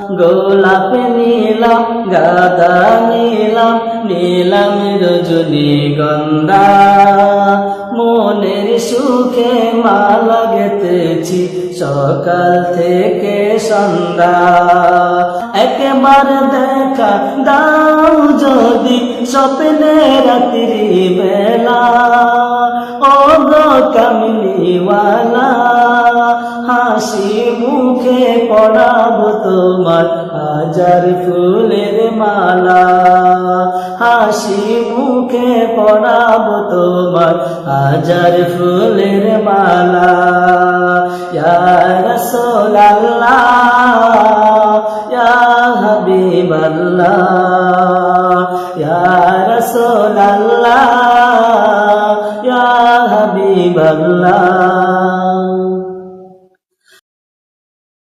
গোলাপ নিলাম, গাঁদা নিলাম, নিলাম রজনীগন্ধা। মনের সুখে মালা গেঁথেছি সকাল থেকে সন্ধ্যা। একবার দেখা দাও যদি স্বপ্নে রাত্রি বেলা, ও গো কামলিওয়ালা, হাসি মুখে পড়াবো তোমার হাজার ফুলের মালা। হাসি মুখে পড়াবো তোমার হাজার ফুলের মালা। ইয়া রাসূলুল্লাহ, ইয়া হাবিবাল্লাহ, ইয়া রাসূলুল্লাহ, ইয়া হাবিবাল্লাহ।